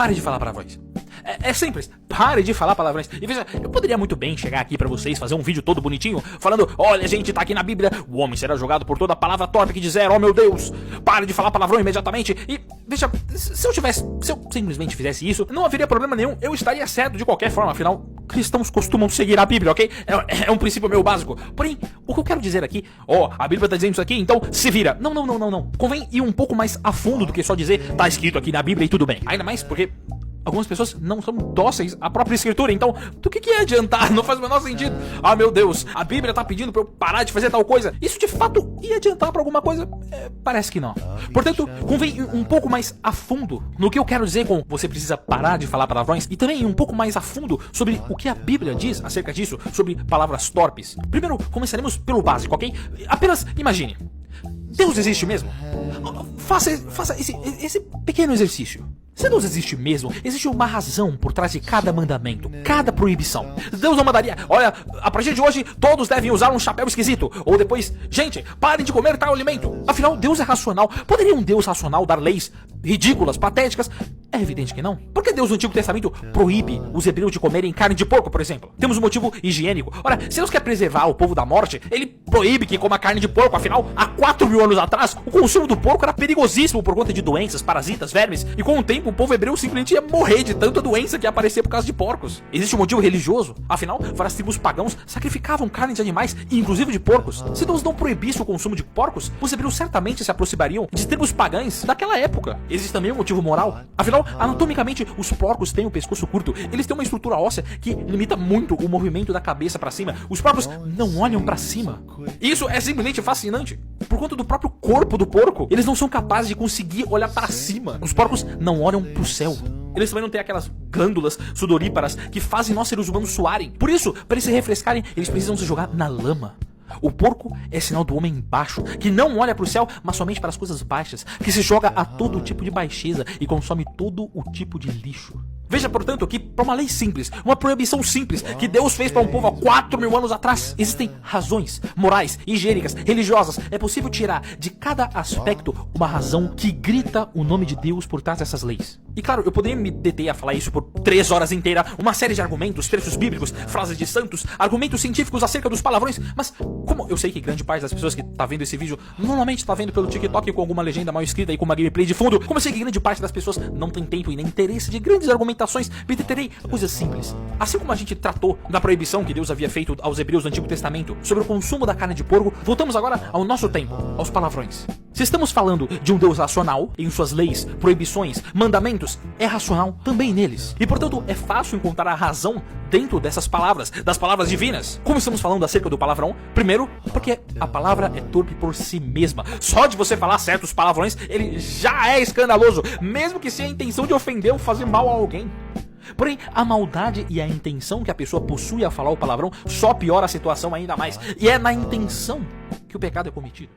pare de falar palavrões. É simples, pare de falar palavrões. E veja, eu poderia muito bem chegar aqui pra vocês, fazer um vídeo todo bonitinho, falando: olha gente, tá aqui na Bíblia, o homem será julgado por toda palavra torpe que dizer, oh meu Deus, pare de falar palavrão imediatamente. E veja, se eu simplesmente fizesse isso, não haveria problema nenhum, eu estaria certo de qualquer forma, afinal, cristãos costumam seguir a Bíblia, ok? É um princípio meio básico. Porém, o que eu quero dizer aqui, a Bíblia tá dizendo isso aqui, então se vira. Não. Convém ir um pouco mais a fundo do que só dizer, tá escrito aqui na Bíblia e tudo bem. Ainda mais porque algumas pessoas não são dóceis à própria escritura, então do que é adiantar? Não faz o menor sentido. Ah, meu Deus, a Bíblia tá pedindo pra eu parar de fazer tal coisa. Isso de fato ia adiantar pra alguma coisa? Parece que não. Portanto, convém ir um pouco mais a fundo no que eu quero dizer com você precisa parar de falar palavrões e também ir um pouco mais a fundo sobre o que a Bíblia diz acerca disso, sobre palavras torpes. Primeiro, começaremos pelo básico, ok? Apenas imagine. Deus existe mesmo? Faça esse pequeno exercício. Se Deus existe mesmo, existe uma razão por trás de cada mandamento, cada proibição. Deus não mandaria, olha, a partir de hoje todos devem usar um chapéu esquisito. Ou depois, gente, parem de comer tal alimento. Afinal, Deus é racional. Poderia um Deus racional dar leis ridículas, patéticas? É evidente que não. Por que Deus no Antigo Testamento proíbe os hebreus de comerem carne de porco, por exemplo? Temos um motivo higiênico. Ora, se Deus quer preservar o povo da morte, ele proíbe que coma carne de porco. Afinal, há 4.000 anos atrás, o consumo do porco era perigosíssimo por conta de doenças, parasitas, vermes. E com o tempo, o povo hebreu simplesmente ia morrer de tanta doença que ia aparecer por causa de porcos. Existe um motivo religioso. Afinal, várias tribos pagãos sacrificavam carne de animais, inclusive de porcos. Se Deus não proibisse o consumo de porcos, os hebreus certamente se aproximariam de tribos pagãs daquela época. Existe também um motivo moral. Afinal, anatomicamente, os porcos têm o pescoço curto. Eles têm uma estrutura óssea que limita muito o movimento da cabeça pra cima. Os porcos não olham pra cima. Isso é simplesmente fascinante. Por conta do próprio corpo do porco, eles não são capazes de conseguir olhar pra cima. Os porcos não olham pro céu. Eles também não têm aquelas glândulas sudoríparas que fazem nós seres humanos suarem. Por isso, para eles se refrescarem, eles precisam se jogar na lama. O porco é sinal do homem baixo, que não olha para o céu, mas somente para as coisas baixas, que se joga a todo tipo de baixeza e consome todo o tipo de lixo. Veja, portanto, que para uma lei simples, uma proibição simples, que Deus fez para um povo há 4.000 anos atrás, existem razões morais, higiênicas, religiosas. É possível tirar de cada aspecto uma razão que grita o nome de Deus por trás dessas leis. E claro, eu poderia me deter a falar isso por 3 horas inteiras, uma série de argumentos, trechos bíblicos, frases de santos, argumentos científicos acerca dos palavrões, mas como eu sei que grande parte das pessoas que tá vendo esse vídeo normalmente tá vendo pelo TikTok com alguma legenda mal escrita e com uma gameplay de fundo, como eu sei que grande parte das pessoas não tem tempo e nem interesse de grandes argumentações, me deterei a coisas simples. Assim como a gente tratou da proibição que Deus havia feito aos hebreus do Antigo Testamento sobre o consumo da carne de porco, voltamos agora ao nosso tempo, aos palavrões. Se estamos falando de um Deus racional, em suas leis, proibições, mandamentos, é racional também neles. E portanto é fácil encontrar a razão dentro dessas palavras, das palavras divinas. Como estamos falando acerca do palavrão? Primeiro, porque a palavra é torpe por si mesma. Só de você falar certos palavrões, ele já é escandaloso, mesmo que seja a intenção de ofender ou fazer mal a alguém. Porém, a maldade e a intenção que a pessoa possui ao falar o palavrão só piora a situação ainda mais. E é na intenção que o pecado é cometido.